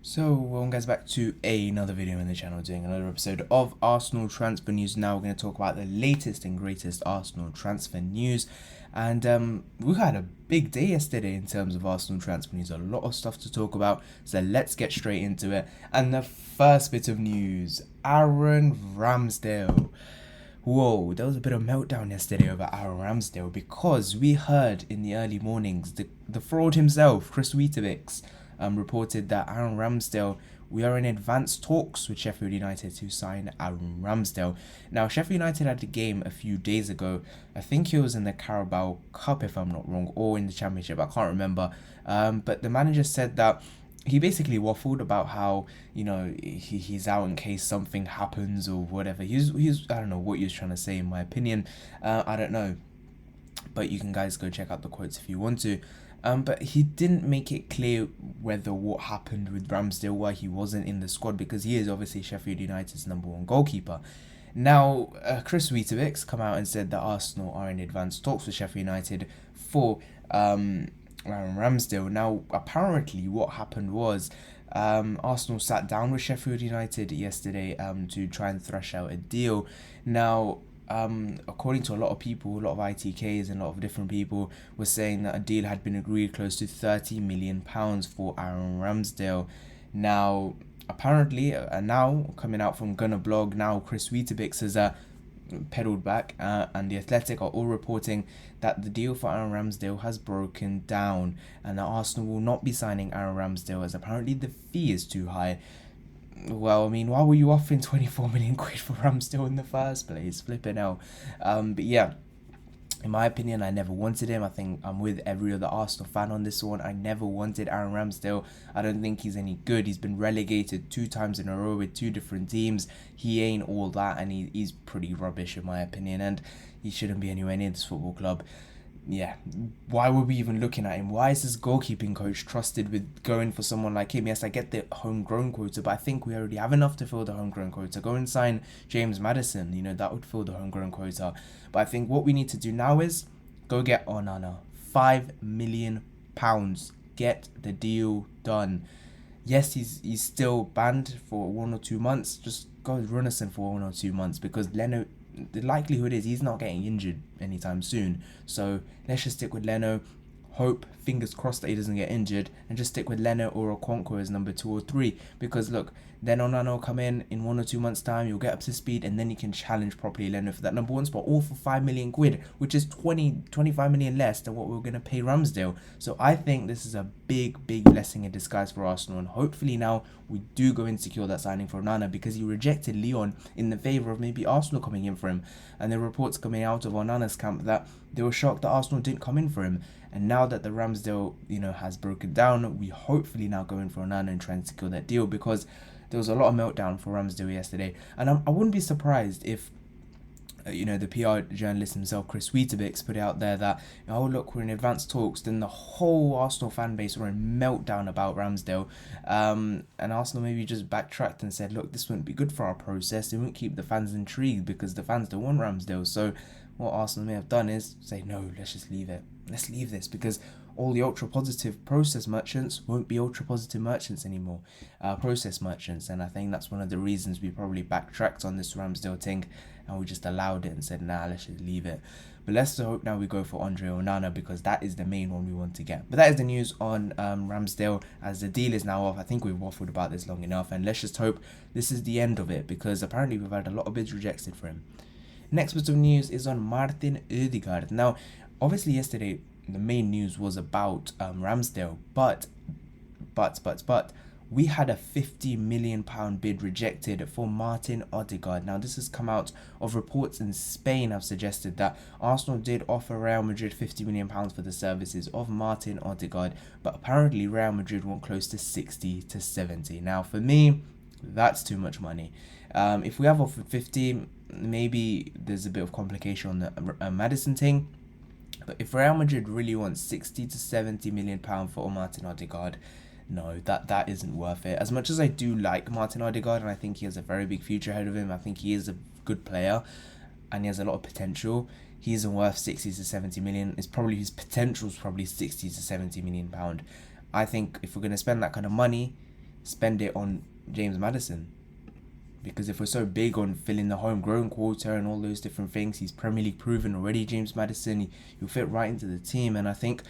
So, welcome guys back to another video on the channel, doing another episode of Arsenal transfer news. Now we're going to talk about the latest and greatest Arsenal transfer news. And we had a big day yesterday in terms of Arsenal transfer news, a lot of stuff to talk about. So let's get straight into it. And the first bit of news, Aaron Ramsdale. Whoa, there was a bit of meltdown yesterday over Aaron Ramsdale because we heard in the early mornings the fraud himself, Chris Weetabix, reported that Aaron Ramsdale, we are in advanced talks with Sheffield United to sign Aaron Ramsdale. Now, Sheffield United had a game a few days ago. I think it was in the Carabao Cup, if I'm not wrong, or in the Championship. I can't remember. But the manager said that he basically waffled about how, he's out in case something happens or whatever. He's I don't know what he was trying to say, in my opinion. I don't know, but you can guys go check out the quotes if you want to. But he didn't make it clear whether what happened with Ramsdale, why he wasn't in the squad, because he is obviously Sheffield United's #1 goalkeeper. Now, Chris Weetabix come out and said that Arsenal are in advanced talks with Sheffield United for Aaron Ramsdale. Now, apparently what happened was Arsenal sat down with Sheffield United yesterday to try and thrash out a deal. Now, according to a lot of people, a lot of ITKs and a lot of different people were saying that a deal had been agreed close to £30 million for Aaron Ramsdale. Now, apparently, now coming out from Gunner Blog, now Chris Weetabix has pedaled back, and The Athletic are all reporting that the deal for Aaron Ramsdale has broken down and that Arsenal will not be signing Aaron Ramsdale as apparently the fee is too high. Well, I mean, why were you offering 24 million quid for Ramsdale in the first place? Flipping hell. But yeah, in my opinion, I never wanted him. I think I'm with every other Arsenal fan on this one. I never wanted Aaron Ramsdale. I don't think he's any good. He's been relegated 2 times in a row with 2 different teams. He ain't all that, and he's pretty rubbish in my opinion, and he shouldn't be anywhere near this football club. Yeah, why were we even looking at him? Why is this goalkeeping coach trusted with going for someone like him? Yes, I get the homegrown quota, but I think we already have enough to fill the homegrown quota. Go and sign James Maddison, that would fill the homegrown quota. But I think what we need to do now is go get Onana. £5 million. Get the deal done. Yes, he's still banned for 1 or 2 months. Just go with Runnison for 1 or 2 months, because Leno, the likelihood is he's not getting injured anytime soon. So let's just stick with Leno. Hope, fingers crossed, that he doesn't get injured, and just stick with Leno or Okonkwo as number 2 or 3. Because look, then Onana will come in 1 or 2 months' time, you'll get up to speed, and then you can challenge properly Leno for that #1 spot, all for £5 million, which is 25 million less than what we're going to pay Ramsdale. So I think this is a big blessing in disguise for Arsenal, and hopefully now we do go and secure that signing for Onana, because he rejected Lyon in the favour of maybe Arsenal coming in for him. And the reports coming out of Onana's camp that they were shocked that Arsenal didn't come in for him. And now that the Ramsdale, has broken down, we hopefully now go in for Onana and try and secure that deal, because there was a lot of meltdown for Ramsdale yesterday. And I wouldn't be surprised if, the PR journalist himself, Chris Weetabix, put it out there that, oh look, we're in advanced talks. Then the whole Arsenal fan base were in meltdown about Ramsdale. And Arsenal maybe just backtracked and said, look, this wouldn't be good for our process. It won't keep the fans intrigued, because the fans don't want Ramsdale. So what Arsenal may have done is say, no, let's just leave it. Let's leave this, because all the ultra positive process merchants won't be ultra positive merchants anymore, process merchants. And I think that's one of the reasons we probably backtracked on this Ramsdale thing, and we just allowed it and said, nah, let's just leave it. But let's hope now we go for Andre Onana, because that is the main one we want to get. But that is the news on Ramsdale, as the deal is now off. I think we've waffled about this long enough, and let's just hope this is the end of it, because apparently we've had a lot of bids rejected for him. Next bit of news is on Martin Odegaard. Now, obviously yesterday the main news was about Ramsdale, but we had a £50 million bid rejected for Martin Odegaard. Now, this has come out of reports in Spain have suggested that Arsenal did offer Real Madrid £50 million for the services of Martin Odegaard, but apparently Real Madrid want close to 60 to 70. Now, for me, that's too much money. If we have offered 50, maybe there's a bit of complication on the Maddison thing. But if Real Madrid really wants 60 to 70 million pound for Martin Odegaard, no, that isn't worth it. As much as I do like Martin Odegaard, and I think he has a very big future ahead of him, I think he is a good player and he has a lot of potential. He isn't worth 60 to 70 million. It's probably, his potential is probably 60 to 70 million pound. I think if we're going to spend that kind of money, spend it on James Maddison. Because if we're so big on filling the homegrown quota and all those different things, he's Premier League proven already, James Maddison. He'll fit right into the team. And I think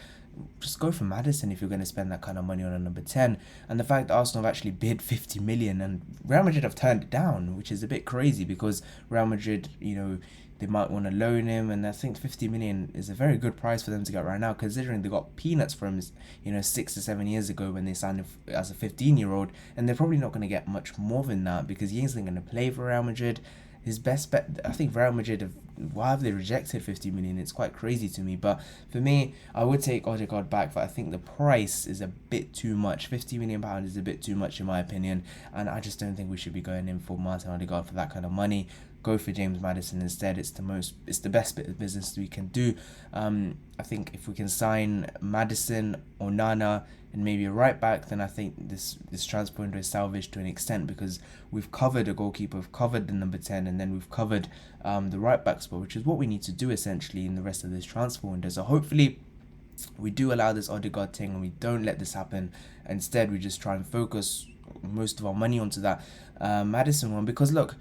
just go for Maddison if you're going to spend that kind of money on a number 10. And the fact that Arsenal have actually bid 50 million and Real Madrid have turned it down, which is a bit crazy because Real Madrid, they might want to loan him, and I think 50 million is a very good price for them to get right now, considering they got peanuts from him, 6 to 7 years ago when they signed him as a 15-year-old, and they're probably not going to get much more than that because he isn't going to play for Real Madrid. His best bet, I think Real Madrid why have they rejected 50 million? It's quite crazy to me. But for me, I would take Odegaard back, but I think the price is a bit too much. £50 million is a bit too much in my opinion, and I just don't think we should be going in for Martin Odegaard for that kind of money. Go for James Maddison instead. It's the best bit of business we can do. I think if we can sign Maddison or Nana and maybe a right back, then I think this transfer window is salvaged to an extent because we've covered a goalkeeper, we've covered the number 10, and then we've covered the right back spot, which is what we need to do essentially in the rest of this transfer window. So hopefully we do allow this Odegaard thing and we don't let this happen. Instead, we just try and focus most of our money onto that Maddison one, because look,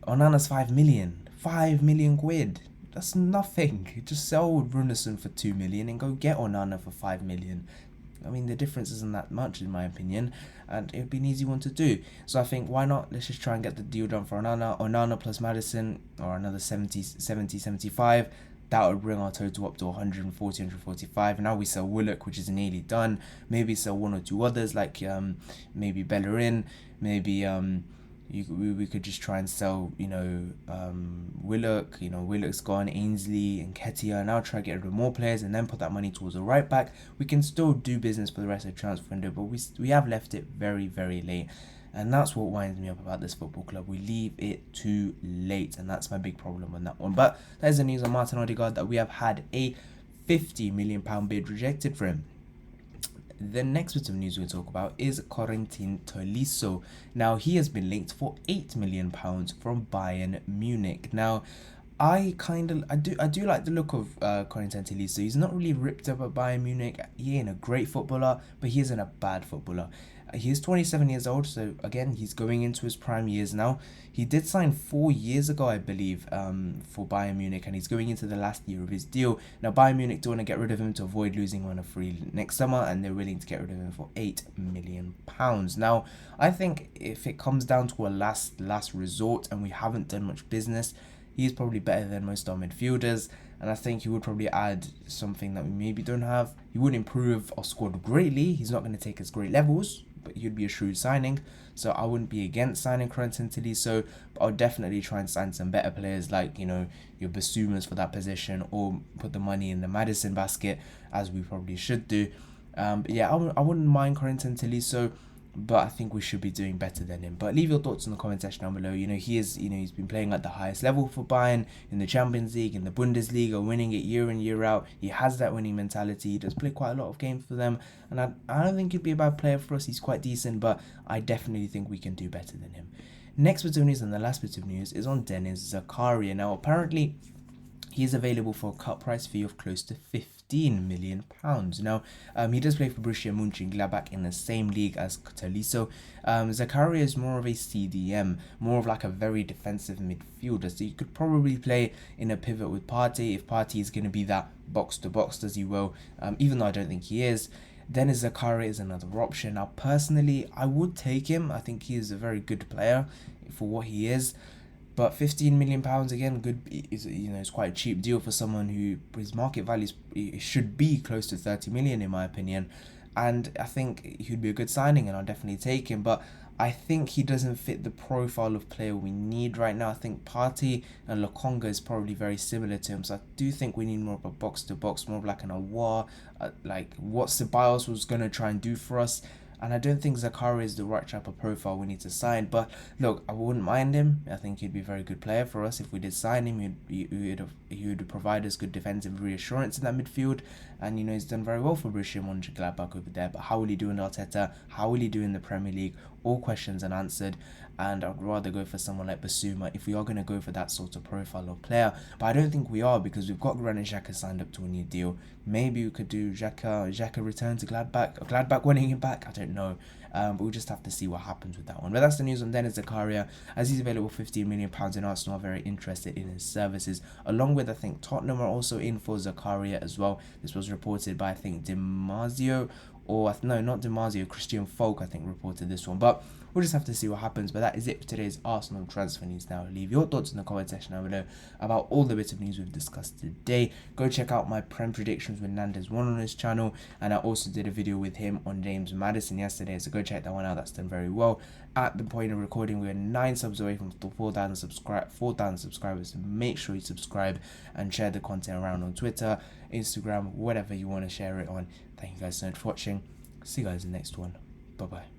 Onana's 5 million. 5 million quid. That's nothing. Just sell Runarsson for 2 million and go get Onana for 5 million. I mean, the difference isn't that much in my opinion, and it would be an easy one to do. So I think, why not? Let's just try and get the deal done for Onana plus Maddison, or another 75. That would bring our total up to 140, 145. Now we sell Willock, which is nearly done. Maybe sell one or two others, like maybe Bellerin, maybe we could just try and sell, Willock. Willock's gone, Ainsley and Ketia. Now try to get rid of more players and then put that money towards a right back. We can still do business for the rest of the transfer window, but we have left it very, very late. And that's what winds me up about this football club. We leave it too late, and that's my big problem on that one. But there's the news on Martin Odegaard, that we have had a £50 million bid rejected for him. The next bit of news we'll talk about is Corentin Tolisso. Now, he has been linked for £8 million from Bayern Munich. Now, I do like the look of Corentin Tolisso. He's not really ripped up at Bayern Munich. He ain't a great footballer, but he isn't a bad footballer. He is 27 years old, so again, he's going into his prime years now. He did sign 4 years ago, I believe, for Bayern Munich, and he's going into the last year of his deal. Now, Bayern Munich do want to get rid of him to avoid losing one of free next summer, and they're willing to get rid of him for £8 million. Now, I think if it comes down to a last resort and we haven't done much business, he's probably better than most of our midfielders, and I think he would probably add something that we maybe don't have. He would improve our squad greatly. He's not going to take us great levels, but he'd be a shrewd signing. So I wouldn't be against signing Corentin Tolisso, but I'll definitely try and sign some better players like, your Basumas for that position, or put the money in the Maddison basket, as we probably should do. But yeah, I wouldn't mind Corentin Tolisso, but I think we should be doing better than him. But leave your thoughts in the comment section down below. He's been playing at the highest level for Bayern, in the Champions League, in the Bundesliga, winning it year in, year out. He has that winning mentality. He does play quite a lot of games for them, and I don't think he'd be a bad player for us. He's quite decent, but I definitely think we can do better than him. Next bit of news, and the last bit of news, is on Dennis Zakaria. Now, apparently, he is available for a cut price fee of close to £15 million. Now, he does play for Borussia Mönchengladbach in the same league as Tolisso. Zakaria is more of a CDM, more of like a very defensive midfielder. So you could probably play in a pivot with Partey if Partey is going to be that box-to-box, as you will, even though I don't think he is. Dennis Zakaria is another option. Now, personally, I would take him. I think he is a very good player for what he is. But £15 million again, it's quite a cheap deal for someone who his market value should be close to 30 million in my opinion, and I think he'd be a good signing, and I'll definitely take him. But I think he doesn't fit the profile of player we need right now. I think Partey and Lokonga is probably very similar to him, so I do think we need more of a box to box, more of like an Aouar, like what Ceballos was gonna try and do for us. And I don't think Zakaria is the right type of profile we need to sign. But look, I wouldn't mind him. I think he'd be a very good player for us if we did sign him. He would provide us good defensive reassurance in that midfield. And, he's done very well for Borussia Mönchengladbach over there. But how will he do in Arteta? How will he do in the Premier League? All questions unanswered. And I'd rather go for someone like Basuma if we are going to go for that sort of profile of player. But I don't think we are, because we've got Granit Xhaka signed up to a new deal. Maybe we could do Xhaka return to Gladbach, or Gladbach winning him back. I don't don't know. But we'll just have to see what happens with that one. But that's the news on Dennis Zakaria, as he's available £15 million, and Arsenal are very interested in his services. Along with, I think, Tottenham are also in for Zakaria as well. This was reported by, I think, DiMarzio, or no, not DiMarzio, Christian Folk, I think, reported this one. But we'll just have to see what happens. But that is it for today's Arsenal transfer news. Now, leave your thoughts in the comment section down below about all the bits of news we've discussed today. Go check out my Prem predictions with Nandez One on his channel, and I also did a video with him on James Maddison yesterday, so go check that one out. That's done very well. At the point of recording, we are 9 subs away from 4,000 subscribers. So make sure you subscribe and share the content around on Twitter, Instagram, whatever you want to share it on. Thank you guys so much for watching. See you guys in the next one. Bye bye.